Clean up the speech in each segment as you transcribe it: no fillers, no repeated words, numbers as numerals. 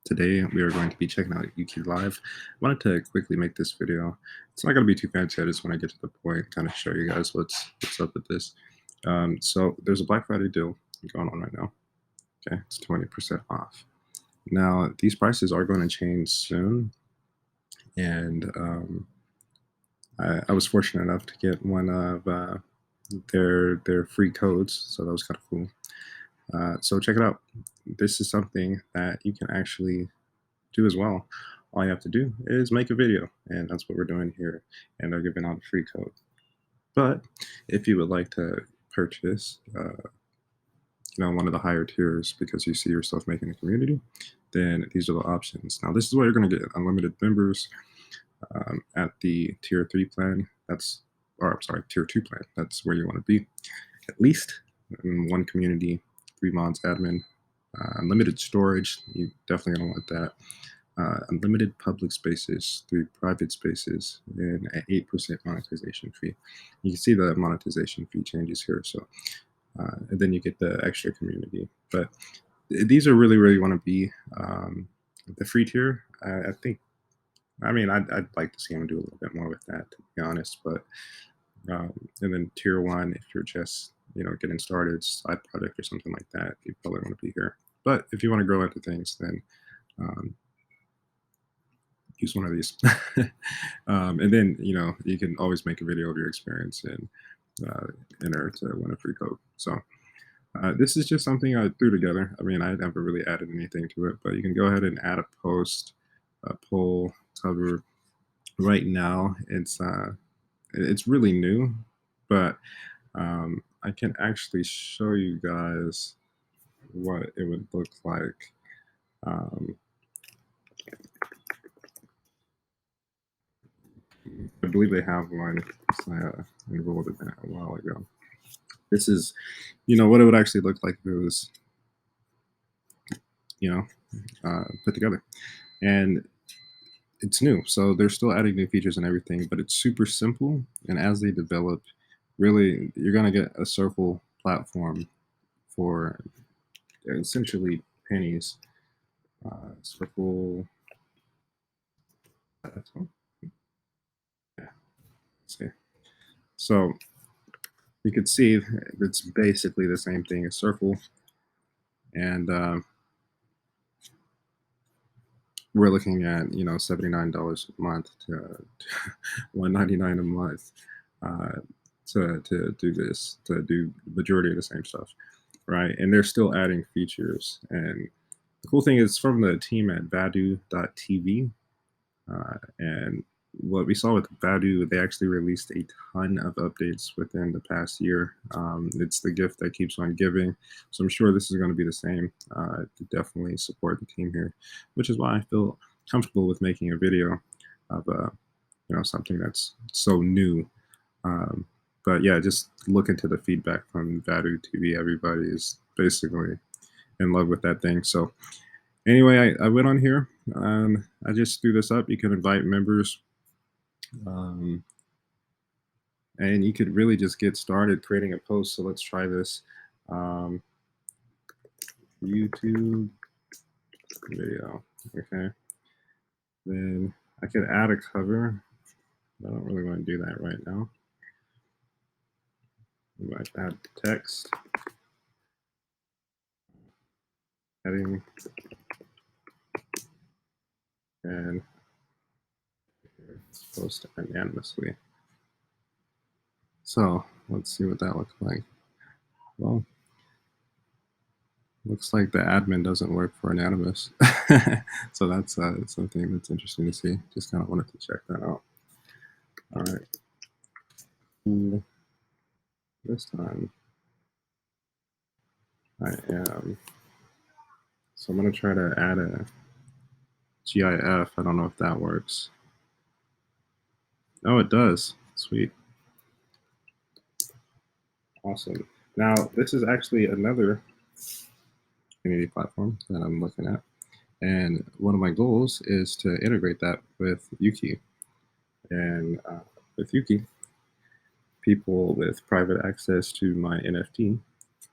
Today we are going to be checking out Uuki Live. I wanted to quickly make this video. It's not going to be too fancy. I just want to get to the point, kind of show you guys what's up with this. So there's a Black Friday deal going on right now. Okay, it's 20% off. Now these prices are going to change soon, and I was fortunate enough to get one of their free codes, so that was kind of cool. So check it out. This is something that you can actually do as well. All you have to do is make a video, and that's what we're doing here. And they're giving out a free code. But if you would like to purchase, one of the higher tiers because you see yourself making a community, then these are the options. Now, this is where you're going to get unlimited members at the tier 3 plan. Or I'm sorry, tier 2 plan. That's where you want to be. At least in one community, 3 mods admin, unlimited storage. You definitely going to want that. Unlimited public spaces, 3 private spaces, and an 8% monetization fee. You can see the monetization fee changes here. So, and then you get the extra community. But these are really where you want to be. The free tier, I think. I mean, I'd like to see them do a little bit more with that, to be honest. But and then tier 1, if you're just getting started, side project or something like that, you probably want to be here. But if you want to grow into things, then use one of these. And then, you can always make a video of your experience and enter to win a free code. So this is just something I threw together. I mean, I never really added anything to it, but you can go ahead and add a post, a poll, cover. Right now, it's really new, but I can actually show you guys what it would look like. I believe they have one. So I enrolled in that a while ago. This is, what it would actually look like if it was, put together. And it's new, so they're still adding new features and everything, but it's super simple. And as they develop, really, you're gonna get a circle platform for essentially pennies. Circle. That's one. Yeah. See. So you can see it's basically the same thing as circle, and we're looking at $79 a month to $199 a month to do this, to do the majority of the same stuff, right? And they're still adding features. And the cool thing is from the team at Vadu.tv, and what we saw with Vadu, they actually released a ton of updates within the past year. It's the gift that keeps on giving. So I'm sure this is going to be the same. To definitely support the team here, which is why I feel comfortable with making a video of something that's so new. But yeah, just look into the feedback from Vadu TV. Everybody is basically in love with that thing. So anyway, I went on here. I just threw this up. You can invite members. And you could really just get started creating a post. So let's try this. YouTube video. Okay. Then I could add a cover. I don't really want to do that right now. I might add text. Heading. And post anonymously. So let's see what that looks like. Well, looks like the admin doesn't work for anonymous. So that's something that's interesting to see. Just kind of wanted to check that out. All right. This time I am. So I'm going to try to add a GIF. I don't know if that works. Oh, it does. Sweet. Awesome. Now, this is actually another community platform that I'm looking at. And one of my goals is to integrate that with Uuki. And with Uuki, people with private access to my NFT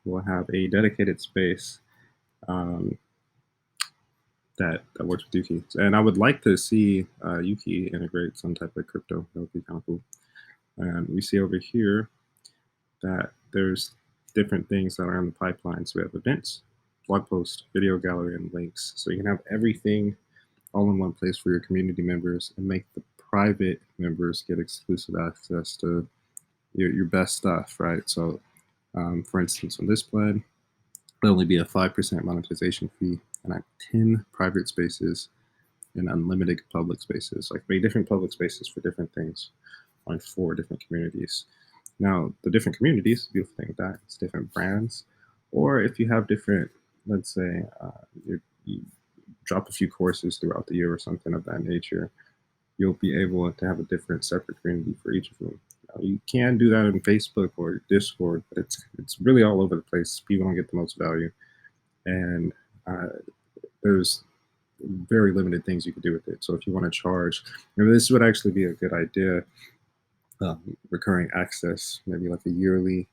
will have a dedicated space that works with Yuki. And I would like to see Yuki integrate some type of crypto. That would be kind of cool. And we see over here that there's different things that are in the pipeline. So we have events, blog post, video gallery, and links. So you can have everything all in one place for your community members and make the private members get exclusive access to your best stuff, right? So, for instance, on this plan, there'll only be a 5% monetization fee and I have 10 private spaces and unlimited public spaces, like 3 different public spaces for different things on 4 different communities. Now, the different communities, the beautiful thing with that, it's different brands. Or if you have different, let's say, you drop a few courses throughout the year or something of that nature, you'll be able to have a different separate community for each of them. You can do that in Facebook or Discord, but it's really all over the place. People don't get the most value, and there's very limited things you can do with it. So if you want to charge, this would actually be a good idea. Recurring access, maybe like a yearly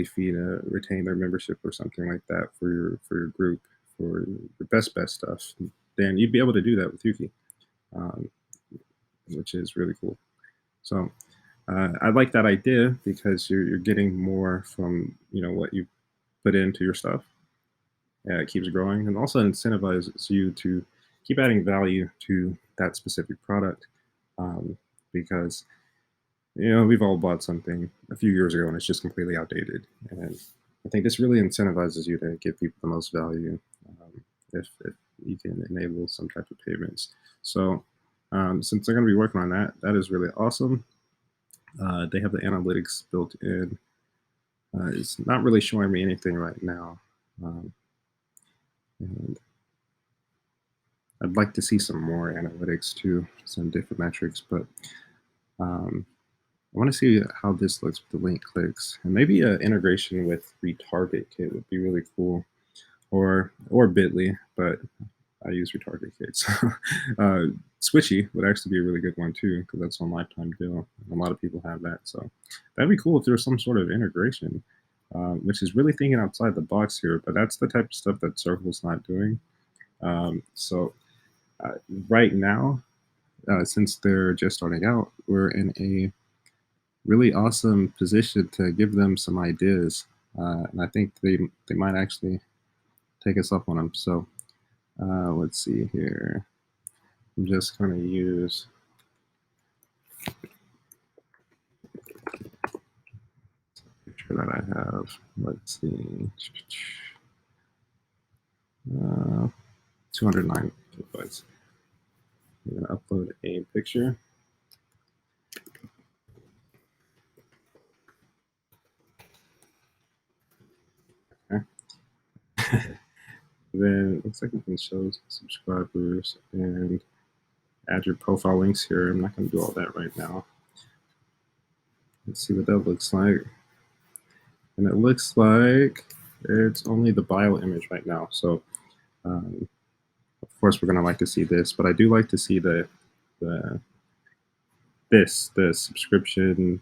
fee to retain their membership or something like that for your group for your best stuff. Then you'd be able to do that with Yuki, um, which is really cool. So I like that idea because you're getting more from what you put into your stuff. It keeps growing and also incentivizes you to keep adding value to that specific product, because we've all bought something a few years ago and it's just completely outdated. And I think this really incentivizes you to give people the most value, if you can enable some type of payments. So since they're going to be working on that, that is really awesome. They have the analytics built in. It's not really showing me anything right now. And I'd like to see some more analytics too, some different metrics, but I want to see how this looks with the link clicks, and maybe an integration with Retarget Kit would be really cool, or Bitly, but I use Retarget Kit. So Switchy would actually be a really good one too, because that's on lifetime deal. A lot of people have that, so that'd be cool if there's some sort of integration, which is really thinking outside the box here. But that's the type of stuff that Circle's not doing. So right now, since they're just starting out, we're in a really awesome position to give them some ideas, and I think they might actually take us up on them. So let's see here. I'm just going to use the picture that I have. Let's see. 209 kilobytes. I'm going to upload a picture. Okay. Then it looks like we can show subscribers and add your profile links here. I'm not going to do all that right now. Let's see what that looks like. And it looks like it's only the bio image right now. So of course we're going to like to see this, but I do like to see the subscription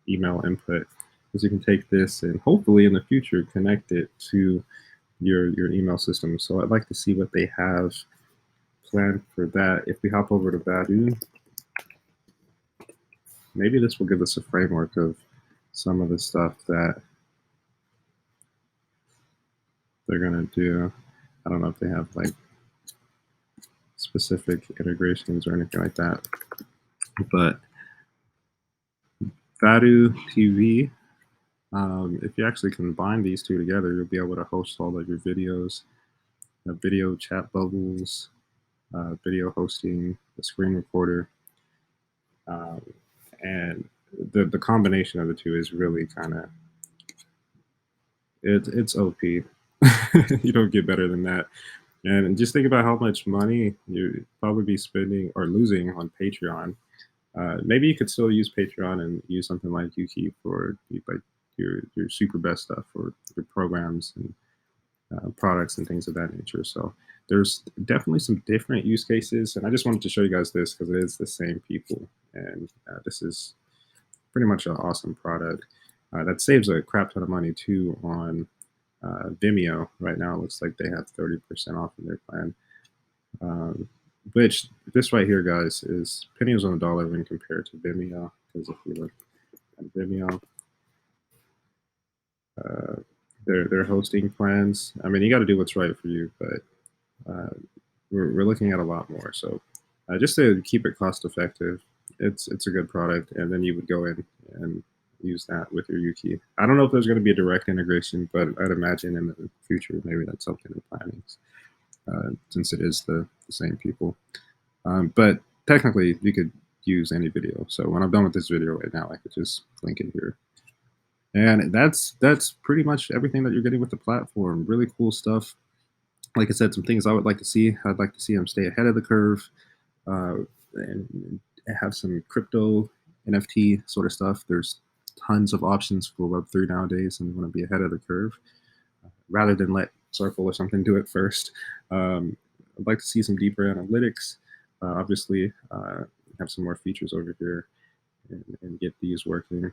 email input, because you can take this and hopefully in the future connect it to your email system. So I'd like to see what they have planned for that. If we hop over to Badu, maybe this will give us a framework of some of the stuff that they're going to do. I don't know if they have like specific integrations or anything like that, but Badu TV, if you actually combine these two together, you'll be able to host all of your videos, video chat bubbles, video hosting, the screen recorder, and the combination of the two is really kind of it's OP. You don't get better than that. And just think about how much money you'd probably be spending or losing on Patreon. Maybe you could still use Patreon and use something like Uuki for like your super best stuff or your programs and products and things of that nature. So there's definitely some different use cases, and I just wanted to show you guys this because it is the same people, and this is pretty much an awesome product that saves a crap ton of money too on Vimeo. Right now it looks like they have 30% off in their plan. which this right here, guys, is pennies on the dollar when compared to Vimeo. Because if we look at Vimeo, uh, their hosting plans. I mean, you got to do what's right for you, but uh, we're looking at a lot more. So just to keep it cost effective, it's a good product, and then you would go in and use that with your Yuki. I don't know if there's going to be a direct integration, but I'd imagine in the future maybe that's something in planning, since it is the same people. But technically, you could use any video. So when I'm done with this video right now, I could just link it here. And that's pretty much everything that you're getting with the platform. Really cool stuff. Like I said, some things I would like to see. I'd like to see them stay ahead of the curve, and have some crypto NFT sort of stuff. There's tons of options for Web3 nowadays, and you want to be ahead of the curve rather than let Circle or something do it first. I'd like to see some deeper analytics. Obviously, have some more features over here, and get these working.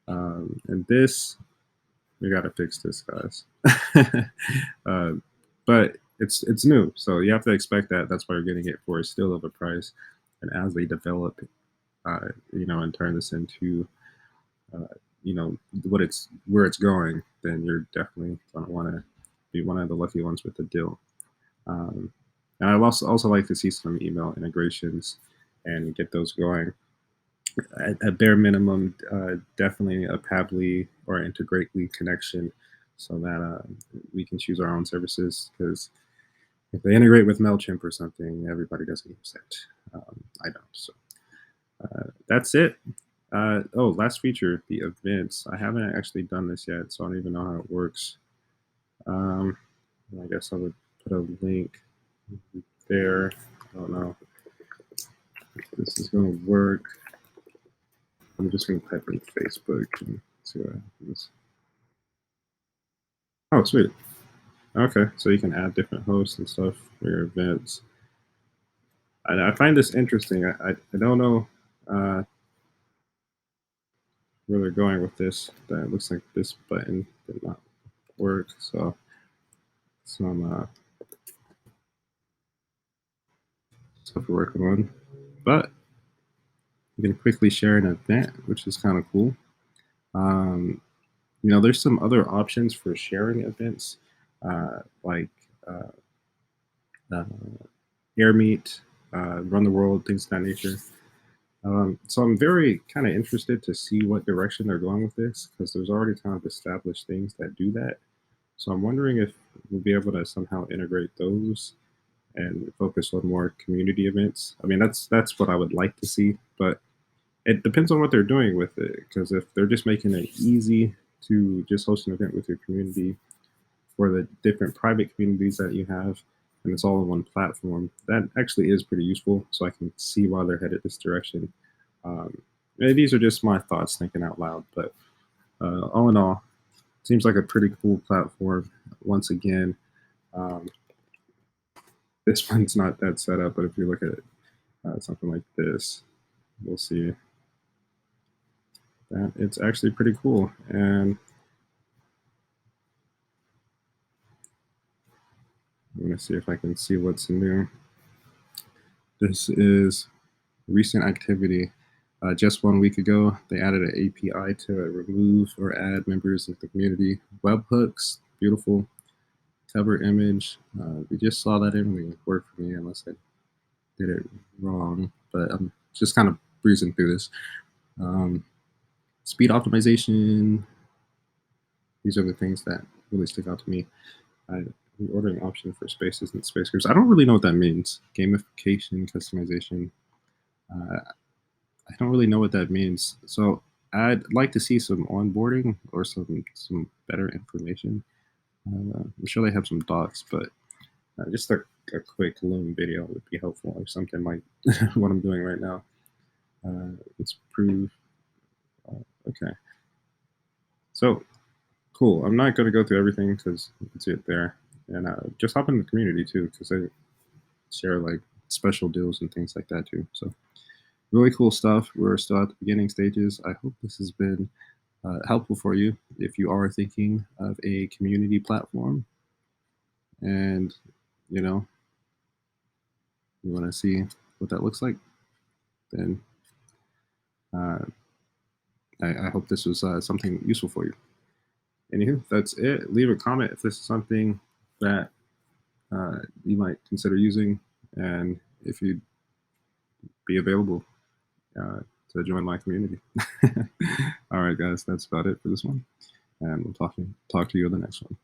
And this, we got to fix this, guys. uh, but it's new, so you have to expect that. That's why you're getting it for a still of a price. And as they develop, and turn this into, uh, what it's where it's going, then you're definitely gonna want to be one of the lucky ones with the deal. Um, and I'd also like to see some email integrations and get those going. At bare minimum, definitely a Pabbly or Integrately connection, so that we can choose our own services. Because if they integrate with Mailchimp or something, everybody doesn't use it. I don't. So that's it. Last feature, the events. I haven't actually done this yet, so I don't even know how it works. Um, I guess I would put a link there. I don't know if this is going to work. I'm just going to type in Facebook and see what happens. Oh, sweet. Okay, so you can add different hosts and stuff for your events. I find this interesting. I don't know where they're going with this. That looks like this button did not work. So some stuff we're working on. But you can quickly share an event, which is kind of cool. There's some other options for sharing events, like uh, uh, Air Meet, Run the World, things of that nature. So I'm very kind of interested to see what direction they're going with this, because there's already kind of established things that do that. So I'm wondering if we'll be able to somehow integrate those and focus on more community events. I mean, that's what I would like to see, but it depends on what they're doing with it. Because if they're just making it easy to just host an event with your community for the different private communities that you have, and it's all on one platform, that actually is pretty useful. So I can see why they're headed this direction. These are just my thoughts thinking out loud, but all in all, seems like a pretty cool platform. Once again, um, this one's not that set up, but if you look at it, something like this, we'll see that it's actually pretty cool. And I'm going to see if I can see what's new. This is recent activity. Just 1 week ago, they added an API to remove or add members of the community. Webhooks, beautiful. Cover image. We just saw that in. It worked for me unless I did it wrong. But I'm just kind of breezing through this. Speed optimization. These are the things that really stick out to me. Reordering option for spaces and space groups. I don't really know what that means. Gamification, customization. I don't really know what that means. So I'd like to see some onboarding or some better information. I'm sure they have some docs, but just a quick Loom video would be helpful, or something like what I'm doing right now. Let's prove. Okay. So cool. I'm not going to go through everything because you can see it there. And just hop in the community too, because they share like special deals and things like that too. So really cool stuff. We're still at the beginning stages. I hope this has been helpful for you if you are thinking of a community platform. And, you know, you want to see what that looks like, then uh, I hope this was something useful for you. Anywho, that's it. Leave a comment if this is something that you might consider using, and if you'd be available uh, to join my community. All right, guys, that's about it for this one, and we'll talk to you in the next one.